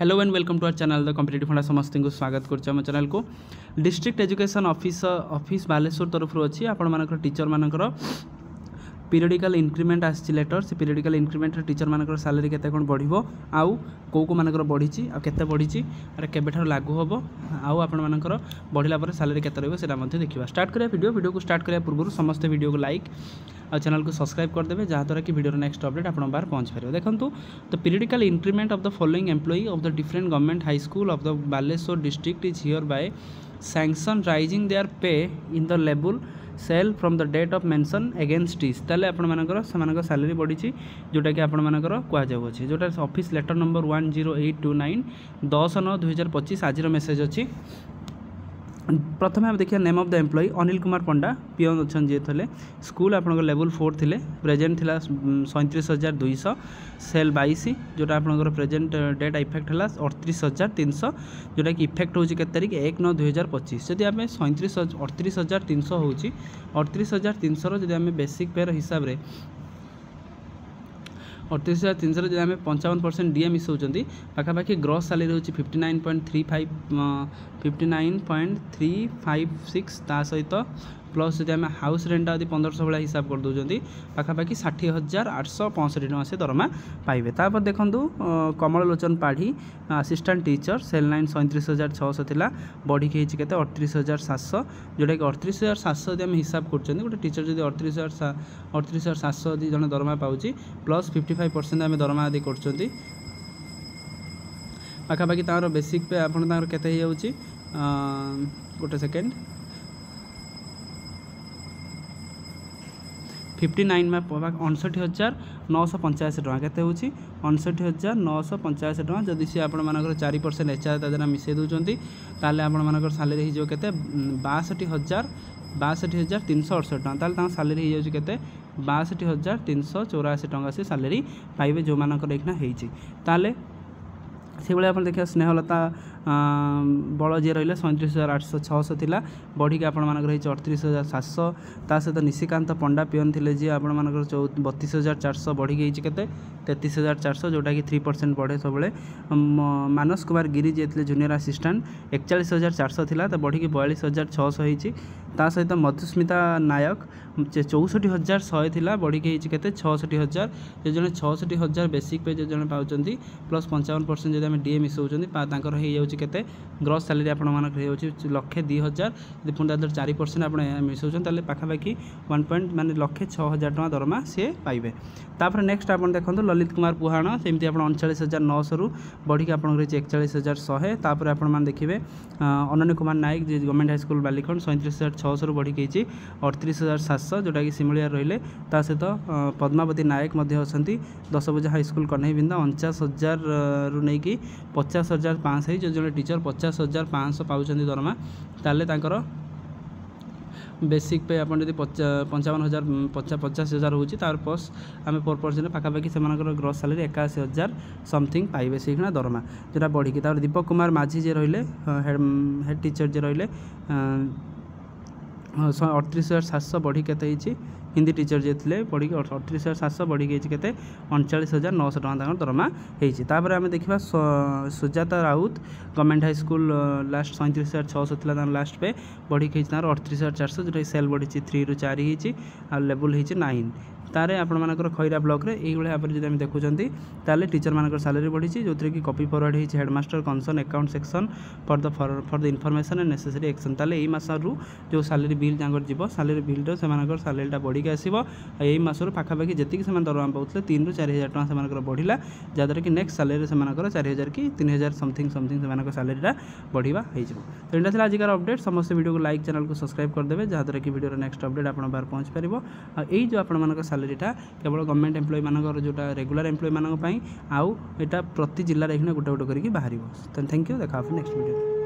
Hello and welcome to our channel the competitive funda समस्त को स्वागत कर चैनल को डिस्ट्रिक्ट एजुकेशन ऑफिस बालेश्वर तरफ अच्छी आपण टीचर मानकर पीरियडिकल इंक्रीमेंट आसी लेटर से पीरियडिकल इंक्रीमेंट टीचर मानकर सैलरी केते कोन बढ़िबो आउ को मानकर बढ़ी आ केते बढ़ी अरे केबेठार लागू हम आउ आपण मानकर बढ़िला पर सैलरी केते रहबो सेटा मध्ये देखिबा। स्टार्ट करिया वीडियो को स्टार्ट करिया पूर्व समस्त वीडियो को लाइक और चैनल को सब्सक्राइब करदे जहाँद्वारा कि वीडियो नेक्स्ट अपडेट आपण बार पहुँच पारे। देखो the periodical increment of the following employee of the different government high school of the Baleshwar district is here by sanction raising their pay in the level cell from the date of mention against is ताले आपण मानकर समान salary बढ़ी जोटा कि आपण मानकर कह जाउछि जोटा ऑफिस लेटर नंबर 10829 10/9/2025 आज मेसेज अच्छी। प्रथम हम देखिए name of the employee Anil Kumar Panda peon अच्छा जी थे स्कूल आप लेवल 4 थे प्रेजेंट थिला 37,200 सेल 22 जोटा आप प्रेजेंट डेट इफेक्ट है 38,300 जोटा कि इफेक्ट होची केते तारीख 1/9/2025 जदि आम 38,300 होची 38,300 जदि आम बेसिक पेर हिसाब रे 38,300 जब आम 55% डीए मिसाऊँच पाखापाखि ग्रॉस सैलरी होची 59.356 ता सहित प्लस जब आम हाउस रेंटा यदि 1500 भाई हिसाब कर दौरान पाखापाखि 60,865 टका से दरमा पाइबे। तापर देखूँ Kamal Lochan Padhi assistant teacher cell line 37,600 थिला बढ़ी के 38,700 जोटा कि 38,700 यदि आम हिसाब कर गोटे टीचर जब 38,700 यदि जन दरमा पाँच प्लस 55% आम दरमा आदि कर पाखापाखि तार बेसिक पे आप केते गोटे सेकेंड 59 में 59,985 टका केते होची 59,985 टका जदि सी आपण मानकर 4% एचआर तादरा मिसे दउचंती ताले आपण मानकर सैलरी हिजो केते 62,368 टका ताले ता सैलरी हिजो केते 62,384 टका से सैलरी पाइबे जो मानकर एकना हेची ताले से भाई आप देखिए स्नेहलता बड़ जी रही 37,806 थी बढ़ी के आपण 38,700 ता सहित निशिकांत पंडा पिओन थे जी आपण 32,400 बढ़ी गई 33,400 जोटा कि 3% बढ़े सब मानस कुमार गिरी जी थे जूनियर असिस्टेंट 41,400 थी बढ़ी के 42,600 होती सहित मधुस्मिता नायक 64,100 थी बढ़ी के 66,000 जो जन 66,000 बेसिक पे जो जन पाँच प्लस 55% जब आम डीए मिसाऊँच के ग्रॉस सैलरी आप 1,02,000 यदि पुणी 4% आप मिसाऊँ पाखापाखि 1 पॉइंट माने 1,06,000 टका दरमा सी पाइबे। तापर नेक्स्ट आप देखो ललित कुमार पुहाण सेमती आप 39,900 रु बढ़ी के आप 41,100 तापर आप देखिए अनन्य कुमार नायक जी गवर्नमेंट हाई स्कूल बालिखंड 37,600 रु बढ़ी गई 38,700 जोटा कि सिमिलियर रही सहित पद्मावती नायक अच्छा 10 बजे हाई स्कूल कन्हई बिंदा 49,000 रु नहीं कि 50,500 जो जो टीचर 50,500 पाँच दरमा ताले बेसिक पे आप 55,000 होची तार प्लस आम 4% पाखापाखि से ग्रॉस सैलरी 81,000 समथिंग पाइबे से दरमा जोटा बढ़ी की दीपक कुमार माझी जे रही हेड टीचर जे रही 38,700 बढ़ी के हिंदी टीचर जे थे बढ़ी 38,700 बढ़ी गई 39,900 टका दरमा होती। आम देखा Sujata Raut government high school last 37,600 थी लास्ट पे बढ़ी गई 38,400 जो सेल बढ़ी 3 रु 4 होती लेवल होती 9 तारे आपर खैरा ब्लॉक रे यही भाव में जब देखुं ताले टीचर मानकर सैलरी बढ़ी जो कि कॉपी फॉरवर्ड होती headmaster concern account section for the information and necessary action ताले यही मासरू जो सैलरी बिल जाकर जीव सैलरी बिल से सैलरीटा बढ़ी के आसो यही मासर पाखापाखि जी दरमा पाते 3 रु 4,000 टका से बढ़ला जहाँद्वारा कि नेक्स्ट सैलरी से 4,000 कि 3,000 समथिंग से सैलरीटा बढ़िया हो। तो यहाँ था आजिकार अपडेट समस्त वीडियो को लाइक चैनल को सब्सक्राइब करदे जहाँद्वारा कि वीडियो नेक्स्ट अपडेट आप बाहर पहुँच पार यही जो आप सैलरीटा केवल गवर्नमेंट एम्प्लॉई मानकर जोटा रेगुलर एम्प्लॉई मानक आउ एटा प्रति जिले गोटे गोटे करके बाहर। थैंक यू देखा नेक्स्ट वीडियो।